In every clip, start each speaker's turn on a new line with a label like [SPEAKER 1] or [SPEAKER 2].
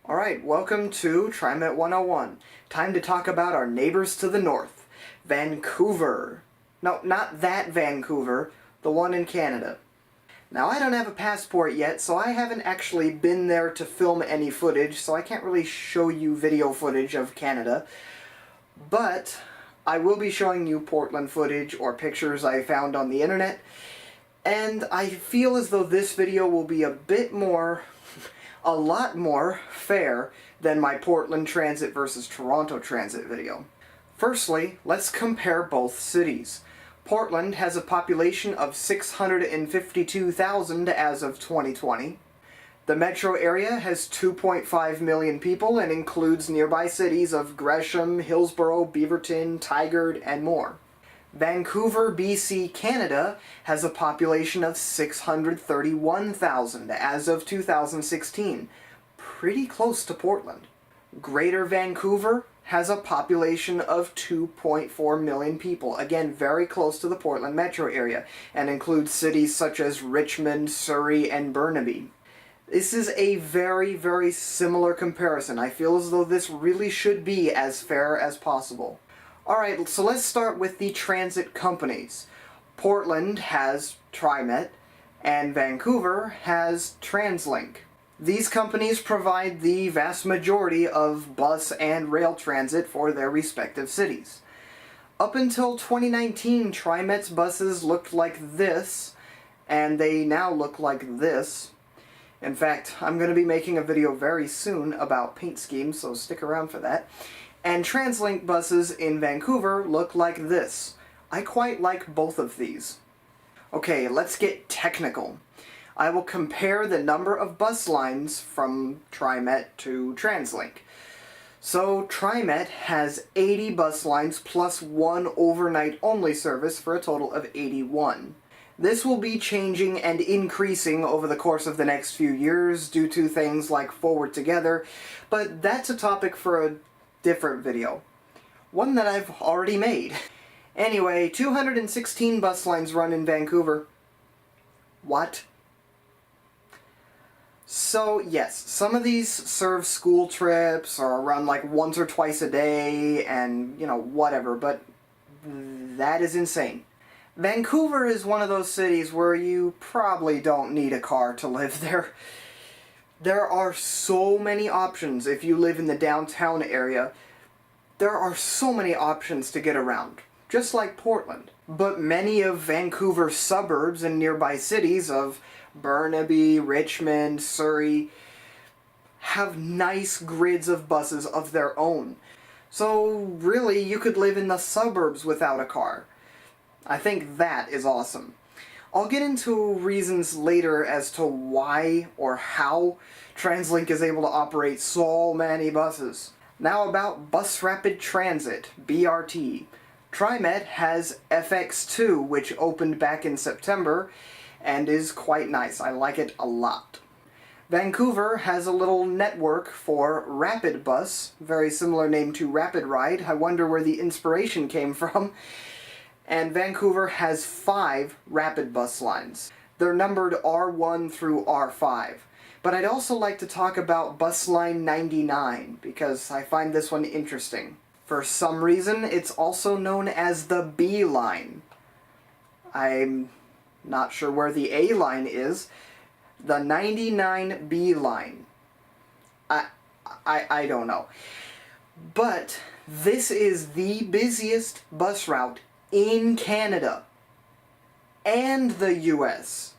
[SPEAKER 1] Alright, welcome to TriMet 101. Time to talk about our neighbors to the north. Vancouver. No, not that Vancouver, the one in Canada. Now, I don't have a passport yet, so I haven't actually been there to film any footage, so I can't really show you video footage of Canada. But I will be showing you Portland footage or pictures I found on the internet, and I feel as though this video will be a lot more fair than my Portland Transit versus Toronto Transit video. Firstly, let's compare both cities. Portland has a population of 652,000 as of 2020. The metro area has 2.5 million people and includes nearby cities of Gresham, Hillsborough, Beaverton, Tigard, and more. Vancouver, BC, Canada has a population of 631,000 as of 2016, pretty close to Portland. Greater Vancouver has a population of 2.4 million people, again very close to the Portland metro area, and includes cities such as Richmond, Surrey, and Burnaby. This is a very, very similar comparison. I feel as though this really should be as fair as possible. Alright, so let's start with the transit companies. Portland has TriMet, and Vancouver has TransLink. These companies provide the vast majority of bus and rail transit for their respective cities. Up until 2019, TriMet's buses looked like this, and they now look like this. In fact, I'm going to be making a video very soon about paint schemes, so stick around for that. And TransLink buses in Vancouver look like this. I quite like both of these. Okay, let's get technical. I will compare the number of bus lines from TriMet to TransLink. So TriMet has 80 bus lines plus one overnight only service for a total of 81. This will be changing and increasing over the course of the next few years due to things like Forward Together, but that's a topic for a different video. One that I've already made. Anyway, 216 bus lines run in Vancouver. What? So yes, some of these serve school trips or run like once or twice a day and, whatever, but that is insane. Vancouver is one of those cities where you probably don't need a car to live there. There are so many options if you live in the downtown area. There are so many options to get around, just like Portland. But many of Vancouver's suburbs and nearby cities of Burnaby, Richmond, Surrey have nice grids of buses of their own. So really, you could live in the suburbs without a car. I think that is awesome. I'll get into reasons later as to why or how TransLink is able to operate so many buses. Now about Bus Rapid Transit, BRT. TriMet has FX2, which opened back in September, and is quite nice. I like it a lot. Vancouver has a little network for Rapid Bus, very similar name to Rapid Ride. I wonder where the inspiration came from. And Vancouver has 5 rapid bus lines. They're numbered R1 through R5. But I'd also like to talk about bus line 99, because I find this one interesting. For some reason, it's also known as the B line. I'm not sure where the A line is. The 99B line. I don't know. But this is the busiest bus route in Canada and the US.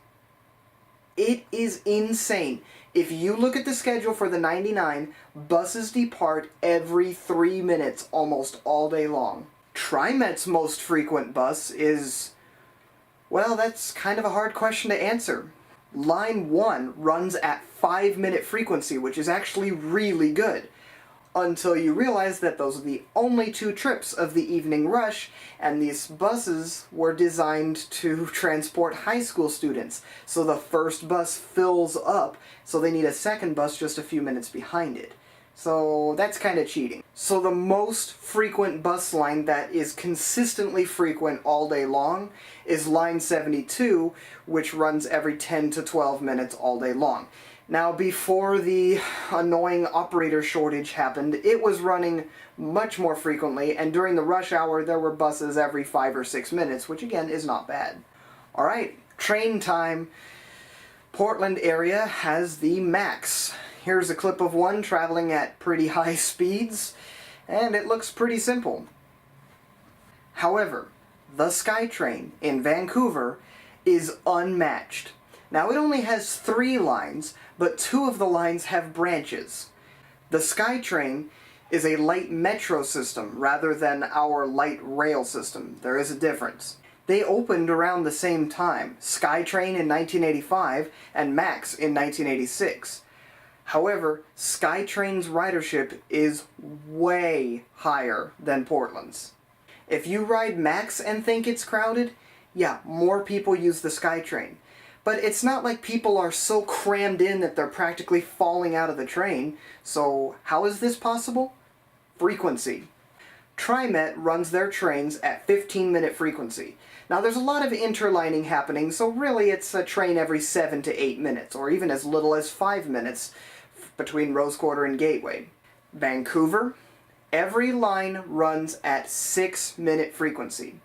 [SPEAKER 1] It is insane. If you look at the schedule for the 99, buses depart every 3 minutes almost all day long. TriMet's most frequent bus is, well, that's kind of a hard question to answer. Line 1 runs at 5-minute frequency, which is actually really good. Until you realize that those are the only 2 trips of the evening rush, and these buses were designed to transport high school students. So the first bus fills up, so they need a second bus just a few minutes behind it. So that's kind of cheating. So the most frequent bus line that is consistently frequent all day long is line 72, which runs every 10 to 12 minutes all day long. Now, before the annoying operator shortage happened, it was running much more frequently, and during the rush hour there were buses every 5 or 6 minutes, which again is not bad. Alright, train time. Portland area has the MAX. Here's a clip of one traveling at pretty high speeds, and it looks pretty simple. However, the SkyTrain in Vancouver is unmatched. Now, it only has 3 lines, but 2 of the lines have branches. The SkyTrain is a light metro system rather than our light rail system. There is a difference. They opened around the same time, SkyTrain in 1985 and MAX in 1986. However, SkyTrain's ridership is way higher than Portland's. If you ride MAX and think it's crowded, yeah, more people use the SkyTrain. But it's not like people are so crammed in that they're practically falling out of the train. So how is this possible? Frequency. TriMet runs their trains at 15-minute frequency. Now there's a lot of interlining happening, so really it's a train every 7 to 8 minutes, or even as little as 5 minutes between Rose Quarter and Gateway. Vancouver, every line runs at 6-minute frequency.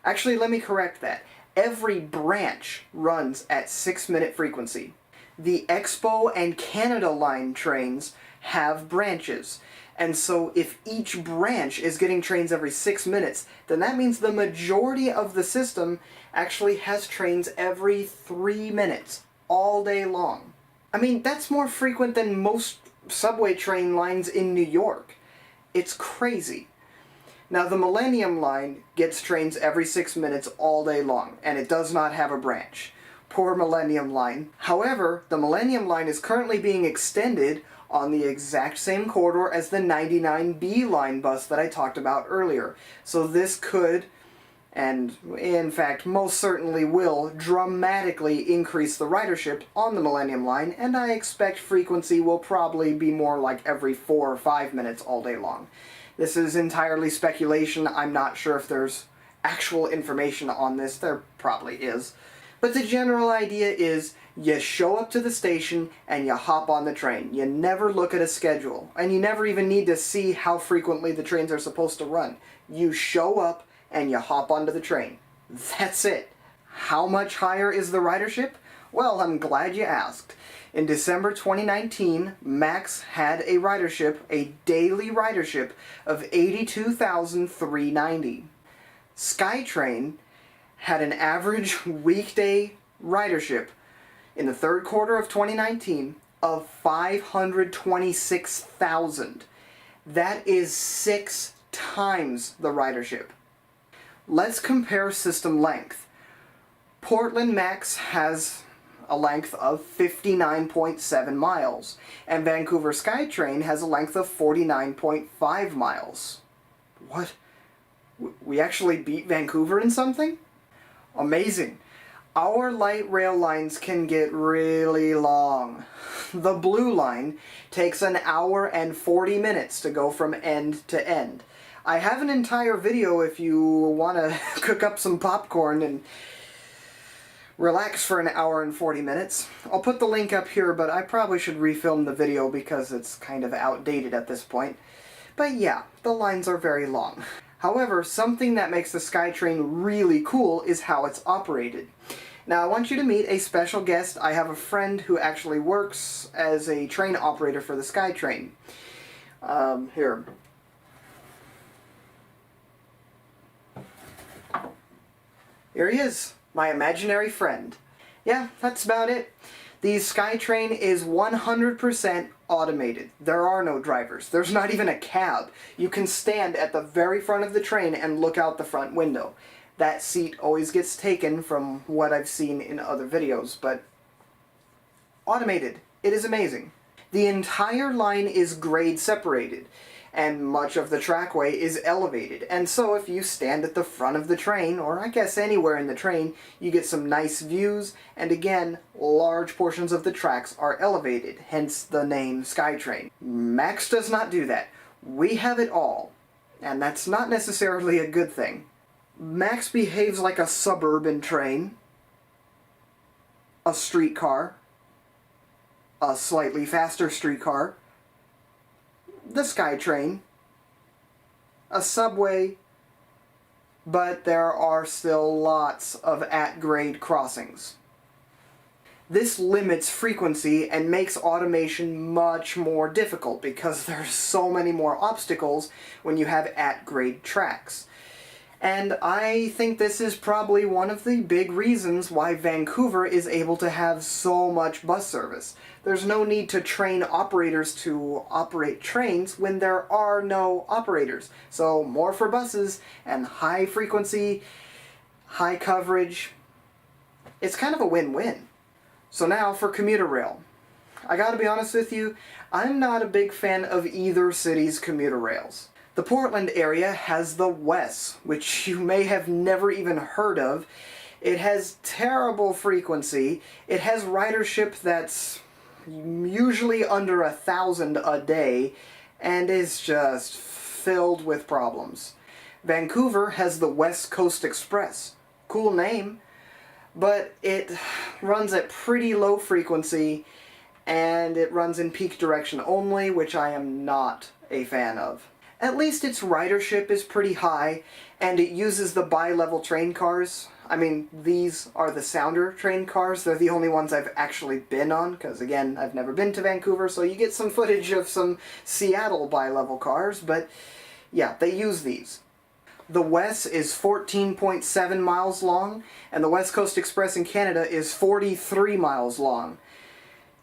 [SPEAKER 1] Actually, let me correct that. Every branch runs at 6-minute frequency. The Expo and Canada Line trains have branches, and so if each branch is getting trains every 6 minutes, then that means the majority of the system actually has trains every 3 minutes, all day long. I mean, that's more frequent than most subway train lines in New York. It's crazy. Now, the Millennium Line gets trains every 6 minutes all day long, and it does not have a branch. Poor Millennium Line. However, the Millennium Line is currently being extended on the exact same corridor as the 99B line bus that I talked about earlier. So this could, and in fact most certainly will, dramatically increase the ridership on the Millennium Line, and I expect frequency will probably be more like every 4 or 5 minutes all day long. This is entirely speculation. I'm not sure if there's actual information on this. There probably is. But the general idea is you show up to the station and you hop on the train. You never look at a schedule, and you never even need to see how frequently the trains are supposed to run. You show up and you hop onto the train. That's it. How much higher is the ridership? Well, I'm glad you asked. In December 2019, MAX had a ridership, a daily ridership, of 82,390. SkyTrain had an average weekday ridership in the third quarter of 2019 of 526,000. That is 6 times the ridership. Let's compare system length. Portland MAX has a length of 59.7 miles, and Vancouver SkyTrain has a length of 49.5 miles. What? We actually beat Vancouver in something? Amazing. Our light rail lines can get really long. The blue line takes 1 hour and 40 minutes to go from end to end. I have an entire video if you want to cook up some popcorn and relax for 1 hour and 40 minutes. I'll put the link up here, but I probably should refilm the video because it's kind of outdated at this point. But yeah, the lines are very long. However, something that makes the SkyTrain really cool is how it's operated. Now, I want you to meet a special guest. I have a friend who actually works as a train operator for the SkyTrain. Here. Here he is, my imaginary friend. Yeah, that's about it. The SkyTrain is 100% automated. There are no drivers. There's not even a cab. You can stand at the very front of the train and look out the front window. That seat always gets taken from what I've seen in other videos, but automated. It is amazing. The entire line is grade separated, and much of the trackway is elevated, and so if you stand at the front of the train, or I guess anywhere in the train, you get some nice views, and again, large portions of the tracks are elevated, hence the name SkyTrain. MAX does not do that. We have it all, and that's not necessarily a good thing. MAX behaves like a suburban train, a streetcar, a slightly faster streetcar, the SkyTrain, a subway, but there are still lots of at-grade crossings. This limits frequency and makes automation much more difficult because there's so many more obstacles when you have at-grade tracks. And I think this is probably one of the big reasons why Vancouver is able to have so much bus service. There's no need to train operators to operate trains when there are no operators. So more for buses and high frequency, high coverage. It's kind of a win-win. So now for commuter rail. I gotta be honest with you, I'm not a big fan of either city's commuter rails. The Portland area has the WES, which you may have never even heard of. It has terrible frequency. It has ridership that's usually under 1,000 a day, and is just filled with problems. Vancouver has the West Coast Express. Cool name, but it runs at pretty low frequency, and it runs in peak direction only, which I am not a fan of. At least its ridership is pretty high, and it uses the bi-level train cars. I mean, these are the Sounder train cars. They're the only ones I've actually been on, because again, I've never been to Vancouver, so you get some footage of some Seattle bi-level cars, but yeah, they use these. The WES is 14.7 miles long, and the West Coast Express in Canada is 43 miles long.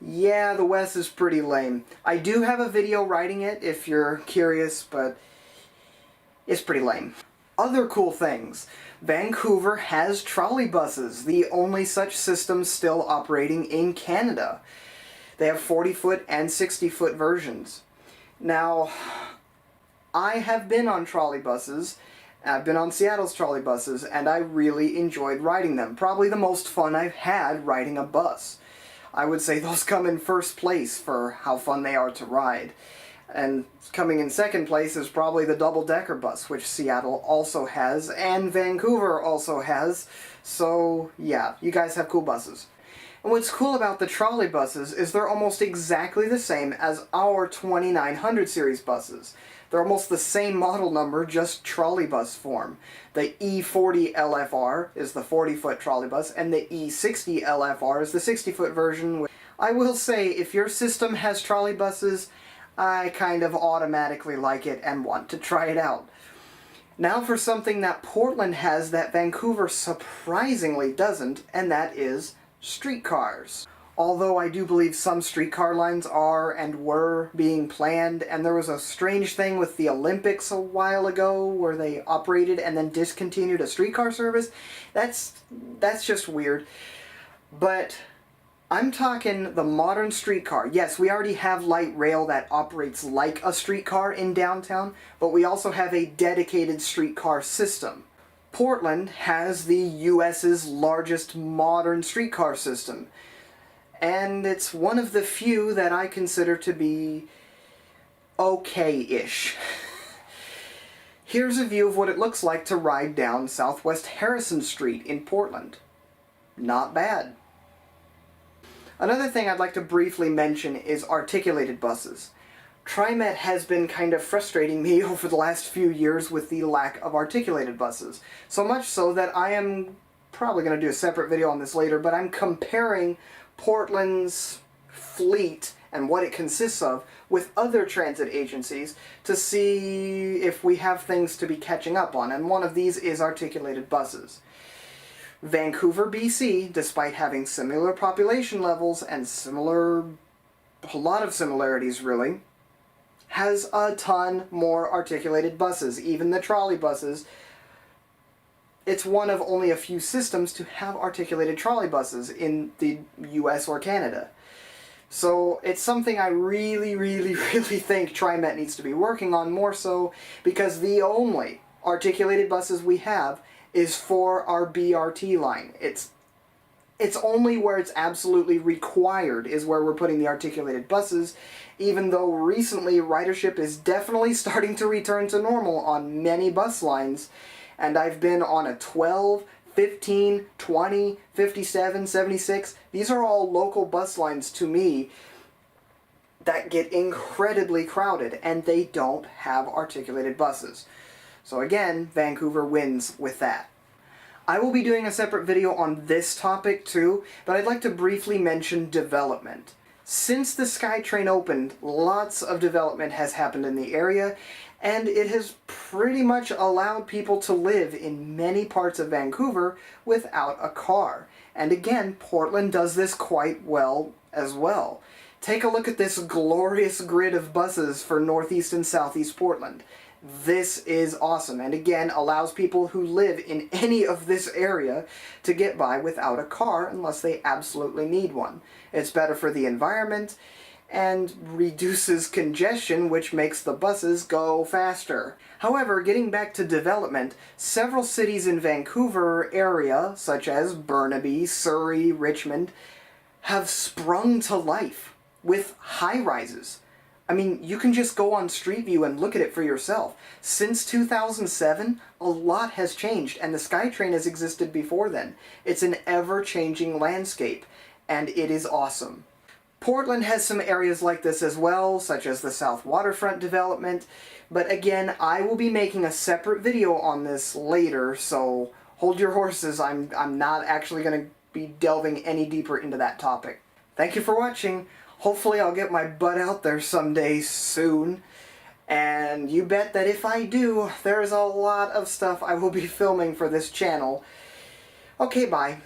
[SPEAKER 1] Yeah, the WES is pretty lame. I do have a video riding it if you're curious, but it's pretty lame. Other cool things. Vancouver has trolley buses, the only such system still operating in Canada. They have 40-foot and 60-foot versions. Now, I have been on trolley buses. I've been on Seattle's trolley buses, and I really enjoyed riding them. Probably the most fun I've had riding a bus. I would say those come in first place for how fun they are to ride. And coming in second place is probably the double-decker bus, which Seattle also has, and Vancouver also has. So, yeah, you guys have cool buses. And what's cool about the trolley buses is they're almost exactly the same as our 2900 series buses. They're almost the same model number, just trolley bus form. The E40 LFR is the 40-foot trolley bus, and the E60 LFR is the 60-foot version. I will say, if your system has trolley buses, I kind of automatically like it and want to try it out. Now for something that Portland has that Vancouver surprisingly doesn't, and that is streetcars. Although I do believe some streetcar lines are and were being planned, and there was a strange thing with the Olympics a while ago where they operated and then discontinued a streetcar service. That's just weird. But I'm talking the modern streetcar. Yes, we already have light rail that operates like a streetcar in downtown, but we also have a dedicated streetcar system. Portland has the US's largest modern streetcar system. And it's one of the few that I consider to be okay-ish. Here's a view of what it looks like to ride down Southwest Harrison Street in Portland. Not bad. Another thing I'd like to briefly mention is articulated buses. TriMet has been kind of frustrating me over the last few years with the lack of articulated buses. So much so that I am probably going to do a separate video on this later, but I'm comparing Portland's fleet and what it consists of with other transit agencies to see if we have things to be catching up on, and one of these is articulated buses. Vancouver, BC, despite having similar population levels and a lot of similarities really, has a ton more articulated buses, even the trolley buses. It's one of only a few systems to have articulated trolley buses in the US or Canada. So it's something I really, really, really think TriMet needs to be working on more so, because the only articulated buses we have is for our BRT line. It's only where it's absolutely required is where we're putting the articulated buses, even though recently ridership is definitely starting to return to normal on many bus lines. And I've been on a 12, 15, 20, 57, 76. These are all local bus lines to me. that get incredibly crowded, and they don't have articulated buses. So again, Vancouver wins with that. I will be doing a separate video on this topic too, but I'd like to briefly mention development. Since the SkyTrain opened, lots of development has happened in the area, and it has pretty much allowed people to live in many parts of Vancouver without a car. And again, Portland does this quite well as well. Take a look at this glorious grid of buses for Northeast and Southeast Portland. This is awesome, and again allows people who live in any of this area to get by without a car unless they absolutely need one. It's better for the environment and reduces congestion, which makes the buses go faster. However, getting back to development, several cities in Vancouver area, such as Burnaby, Surrey, Richmond, have sprung to life with high-rises. I mean, you can just go on Street View and look at it for yourself. Since 2007, a lot has changed, and the SkyTrain has existed before then. It's an ever-changing landscape, and it is awesome. Portland has some areas like this as well, such as the South Waterfront development, but again, I will be making a separate video on this later, so hold your horses. I'm not actually going to be delving any deeper into that topic. Thank you for watching. Hopefully I'll get my butt out there someday soon, and you bet that if I do, there's a lot of stuff I will be filming for this channel. Okay, bye.